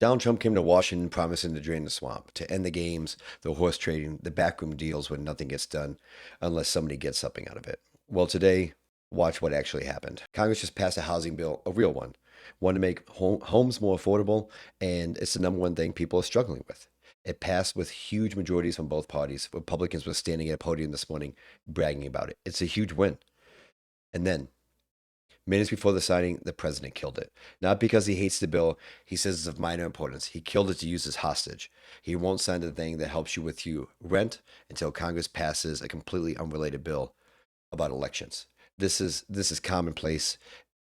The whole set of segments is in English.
Donald Trump came to Washington promising to drain the swamp, to end the games, the horse trading, the backroom deals when nothing gets done unless somebody gets something out of it. Well, today, watch what actually happened. Congress just passed a housing bill, a real one to make homes more affordable, and it's the number one thing people are struggling with. It passed with huge majorities from both parties. Republicans were standing at a podium this morning bragging about it. It's a huge win. And then minutes before the signing, the president killed it. Not because he hates the bill, he says it's of minor importance. He killed it to use as hostage. He won't sign the thing that helps you with your rent until Congress passes a completely unrelated bill about elections. This is commonplace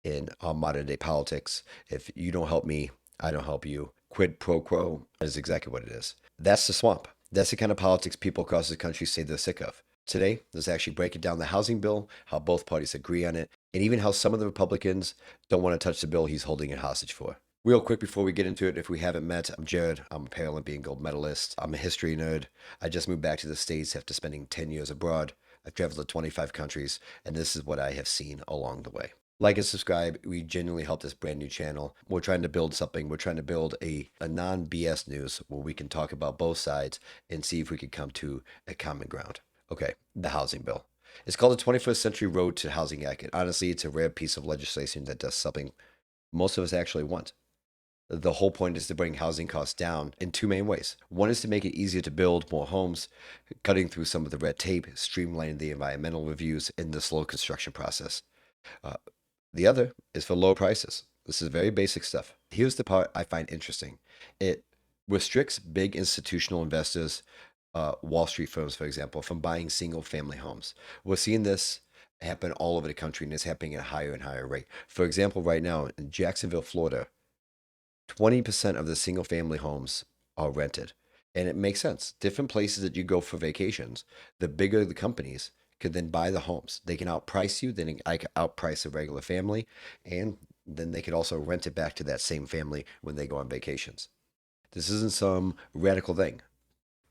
in modern day politics. If you don't help me, I don't help you. Quid pro quo is exactly what it is. That's the swamp. That's the kind of politics people across the country say they're sick of. Today, let's actually break it down the housing bill, how both parties agree on it, and even how some of the Republicans don't want to touch the bill he's holding it hostage for. Real quick before we get into it, if we haven't met, I'm Jared. I'm a Paralympian gold medalist. I'm a history nerd. I just moved back to the States after spending 10 years abroad. I've traveled to 25 countries, and this is what I have seen along the way. Like and subscribe. We genuinely help this brand new channel. We're trying to build something. We're trying to build a non BS news where we can talk about both sides and see if we can come to a common ground. Okay, the housing bill. It's called the 21st Century Road to Housing Act. And honestly, it's a rare piece of legislation that does something most of us actually want. The whole point is to bring housing costs down in two main ways. One is to make it easier to build more homes, cutting through some of the red tape, streamlining the environmental reviews in the slow construction process. Uh, the other is for low prices. This is very basic stuff. Here's the part I find interesting. It restricts big institutional investors, Wall Street firms, for example, from buying single family homes. We're seeing this happen all over the country, and it's happening at a higher and higher rate. For example, right now in Jacksonville, Florida, 20% of the single family homes are rented. And it makes sense. Different places that you go for vacations, the bigger the companies could then buy the homes. They can outprice you, then I can outprice a regular family, and then they could also rent it back to that same family when they go on vacations. This isn't some radical thing.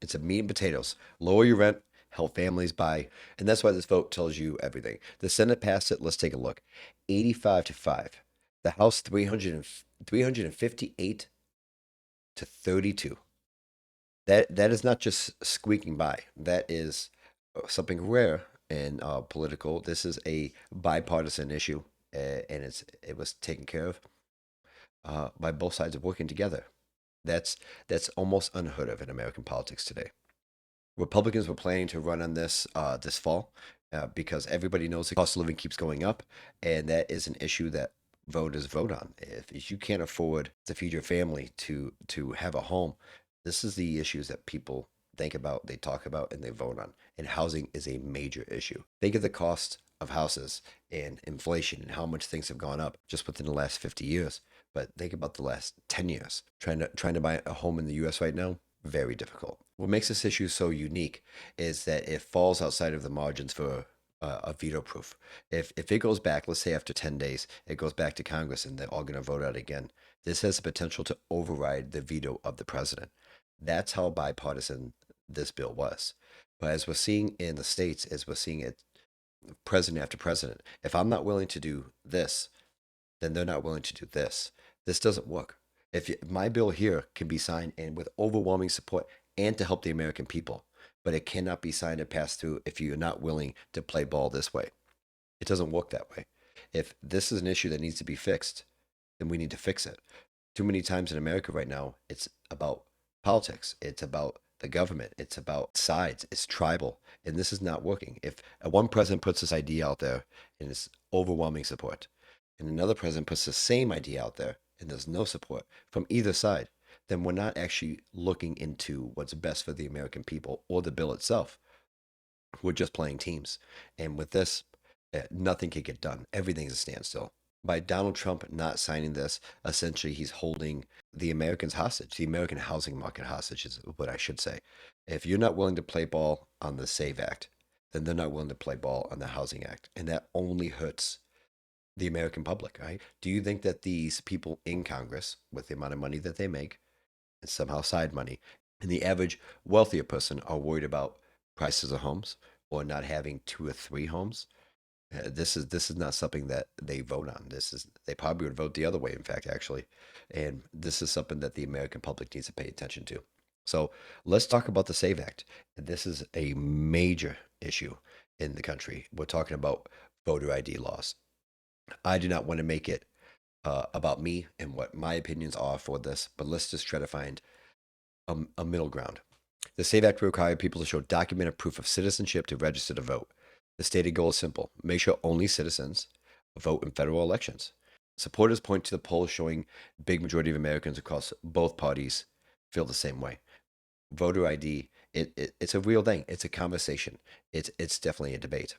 It's a meat and potatoes. Lower your rent, help families buy. And that's why this vote tells you everything. The Senate passed it. Let's take a look. 85 to 5. The House 358 to 32. That is not just squeaking by. That is something rare in political. This is a bipartisan issue, and it was taken care of by both sides of working together. That's that's almost unheard of in American politics today. Republicans were planning to run on this fall because everybody knows the cost of living keeps going up, and that is an issue that voters vote on. If you can't afford to feed your family, to have a home, this is the issues that people think about, they talk about, and they vote on. And housing is a major issue. Think of the cost of houses and inflation and how much things have gone up just within the last 50 years. But think about the last 10 years. Trying to buy a home in the US right now, very difficult. What makes this issue so unique is that it falls outside of the margins for a veto proof. If it goes back, let's say after 10 days, it goes back to Congress and they're all going to vote out again, this has the potential to override the veto of the president. That's how bipartisan this bill was. But as we're seeing in the states, as we're seeing it president after president, if I'm not willing to do this, then they're not willing to do this. This doesn't work. If my bill here can be signed and with overwhelming support and to help the American people, but it cannot be signed and passed through if you're not willing to play ball this way. It doesn't work that way. If this is an issue that needs to be fixed, then we need to fix it. Too many times in America right now, it's about politics. It's about the government. It's about sides. It's tribal. And this is not working. If one president puts this idea out there and it's overwhelming support, and another president puts the same idea out there and there's no support from either side, then we're not actually looking into what's best for the American people or the bill itself. We're just playing teams. And with this, nothing can get done. Everything is a standstill. By Donald Trump not signing this, essentially he's holding the Americans hostage, the American housing market hostage is what I should say. If you're not willing to play ball on the SAVE Act, then they're not willing to play ball on the Housing Act. And that only hurts the American public, right? Do you think that these people in Congress, with the amount of money that they make, and somehow side money, and the average wealthier person are worried about prices of homes or not having two or three homes? This is not something that they vote on. This is they probably would vote the other way. In fact, actually, and this is something that the American public needs to pay attention to. So let's talk about the Save Act. This is a major issue in the country. We're talking about voter ID laws. I do not want to make it about me and what my opinions are for this, but let's just try to find a middle ground. The SAVE Act will require people to show documented proof of citizenship to register to vote. The stated goal is simple: make sure only citizens vote in federal elections. Supporters point to the polls showing big majority of Americans across both parties feel the same way. Voter ID, it's a real thing. It's a conversation. It's definitely a debate.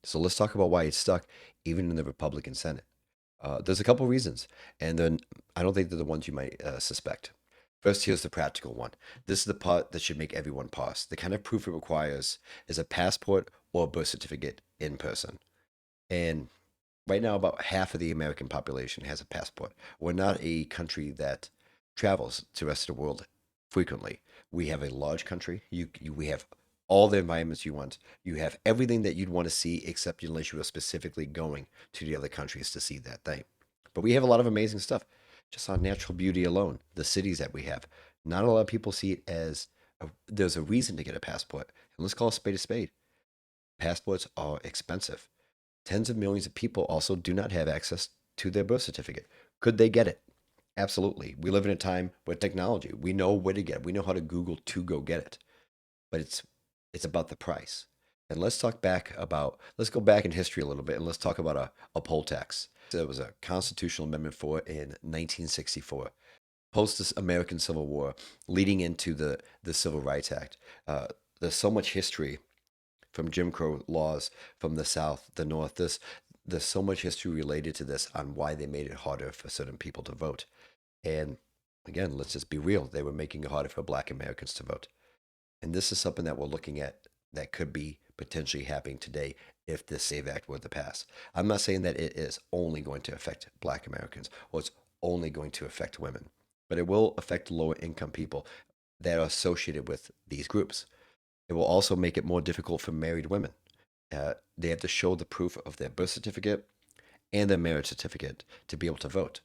So let's talk about why it's stuck, even in the Republican Senate. There's a couple reasons, and then I don't think they're the ones you might suspect. First, here's the practical one. This is the part that should make everyone pause. The kind of proof it requires is a passport or a birth certificate in person. And right now, about half of the American population has a passport. We're not a country that travels to the rest of the world frequently. We have a large country. We have all the environments you want. You have everything that you'd want to see, except unless you are specifically going to the other countries to see that thing. But we have a lot of amazing stuff just on natural beauty alone. The cities that we have. Not a lot of people see it as there's a reason to get a passport. And let's call a spade a spade. Passports are expensive. Tens of millions of people also do not have access to their birth certificate. Could they get it? Absolutely. We live in a time with technology. We know where to get it. We know how to Google to go get it. But it's about the price. And let's go back in history a little bit and let's talk about a poll tax. There was a constitutional amendment for it in 1964, post this American Civil War, leading into the Civil Rights Act. There's so much history from Jim Crow laws from the South, the North. There's so much history related to this on why they made it harder for certain people to vote. And again, let's just be real. They were making it harder for Black Americans to vote. And this is something that we're looking at that could be potentially happening today if this SAVE Act were to pass. I'm not saying that it is only going to affect Black Americans or it's only going to affect women, but it will affect lower income people that are associated with these groups. It will also make it more difficult for married women. They have to show the proof of their birth certificate and their marriage certificate to be able to vote.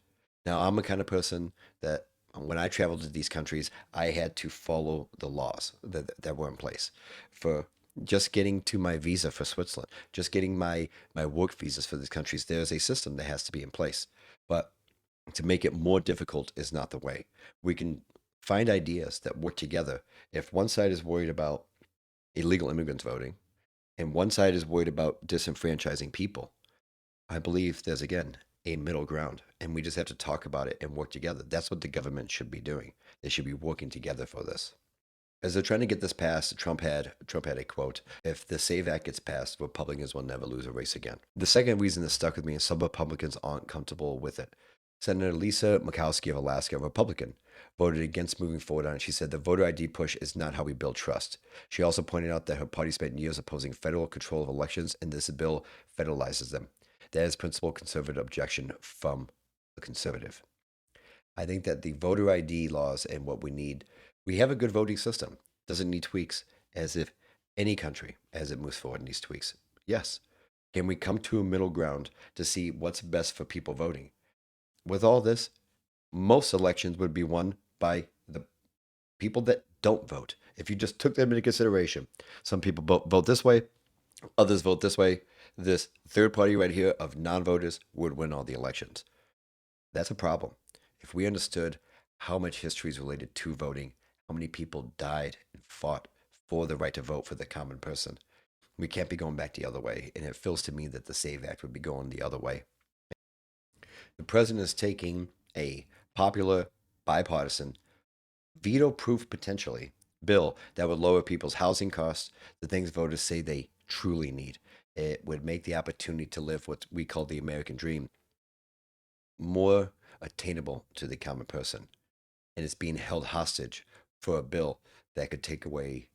Now, I'm the kind of person that when I traveled to these countries, I had to follow the laws that were in place for just getting to my visa for Switzerland, just getting my work visas for these countries. There's a system that has to be in place. But to make it more difficult is not the way. We can find ideas that work together. If one side is worried about illegal immigrants voting and one side is worried about disenfranchising people, I believe there's again a middle ground, and we just have to talk about it and work together. That's what the government should be doing. They should be working together for this. As they're trying to get this passed, Trump had a quote: "If the SAVE Act gets passed, Republicans will never lose a race again." The second reason that stuck with me is some Republicans aren't comfortable with it. Senator Lisa Murkowski of Alaska, a Republican, voted against moving forward on it. She said the voter ID push is not how we build trust. She also pointed out that her party spent years opposing federal control of elections, and this bill federalizes them. That is principal conservative objection from a conservative. I think that the voter ID laws and what we have a good voting system. Doesn't need tweaks, as if any country, as it moves forward, needs tweaks. Yes. Can we come to a middle ground to see what's best for people voting? With all this, most elections would be won by the people that don't vote. If you just took them into consideration, some people vote this way, others vote this way. This third party right here of non voters would win all the elections. That's a problem. If we understood how much history is related to voting, how many people died and fought for the right to vote for the common person, we can't be going back the other way. And it feels to me that the SAVE Act would be going the other way. The president is taking a popular, bipartisan, veto proof potentially bill that would lower people's housing costs, the things voters say they truly need. It would make the opportunity to live what we call the American dream more attainable to the common person. And it's being held hostage for a bill that could take away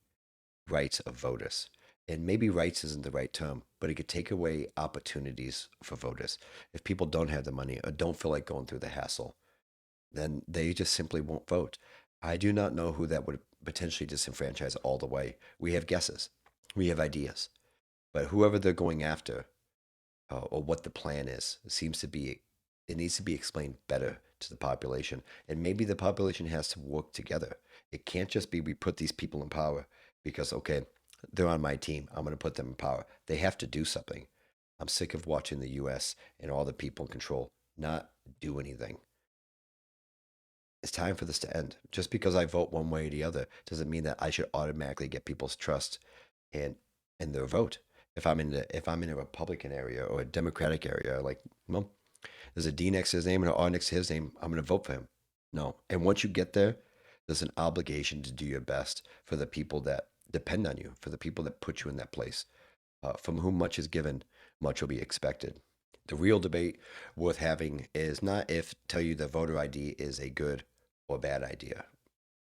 rights of voters. And maybe rights isn't the right term, but it could take away opportunities for voters. If people don't have the money or don't feel like going through the hassle, then they just simply won't vote. I do not know who that would potentially disenfranchise all the way. We have guesses, we have ideas, but whoever they're going after, or what the plan is. It needs to be explained better to the population. And maybe the population has to work together. It can't just be we put these people in power because, okay, they're on my team. I'm going to put them in power. They have to do something. I'm sick of watching the US and all the people in control not do anything. It's time for this to end. Just because I vote one way or the other doesn't mean that I should automatically get people's trust and their vote. If I'm in a Republican area or a Democratic area, like, well, there's a D next to his name and an R next to his name, I'm going to vote for him. No. And once you get there, there's an obligation to do your best for the people that depend on you, for the people that put you in that place. From whom much is given, much will be expected. The real debate worth having is not if tell you that voter ID is a good or bad idea.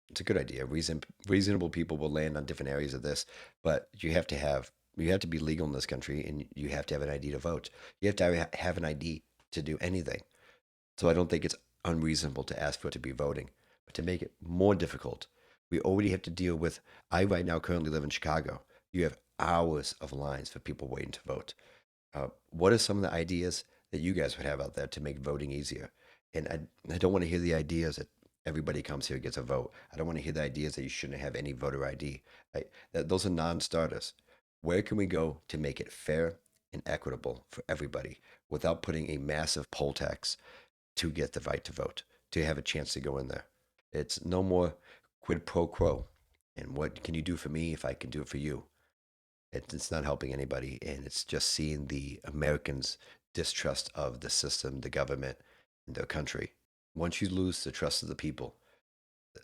It's a good idea. Reasonable people will land on different areas of this, but you have to be legal in this country, and you have to have an ID to vote. You have to have an ID to do anything. So I don't think it's unreasonable to ask for it to be voting, but to make it more difficult, we already have to deal with. I right now currently live in Chicago. You have hours of lines for people waiting to vote. What are some of the ideas that you guys would have out there to make voting easier? And I don't want to hear the ideas that everybody comes here gets a vote. I don't want to hear the ideas that you shouldn't have any voter ID. Those are non-starters. Where can we go to make it fair and equitable for everybody without putting a massive poll tax to get the right to vote, to have a chance to go in there? It's no more quid pro quo. And what can you do for me if I can do it for you? It's not helping anybody, and it's just seeing the Americans' distrust of the system, the government, and their country. Once you lose the trust of the people,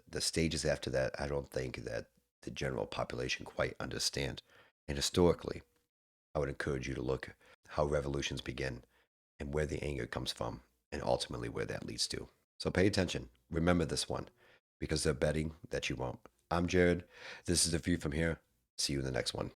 the stages after that, I don't think that the general population quite understand. And historically, I would encourage you to look how revolutions begin and where the anger comes from, and ultimately where that leads to. So pay attention. Remember this one, because they're betting that you won't. I'm Jared. This is The View from Here. See you in the next one.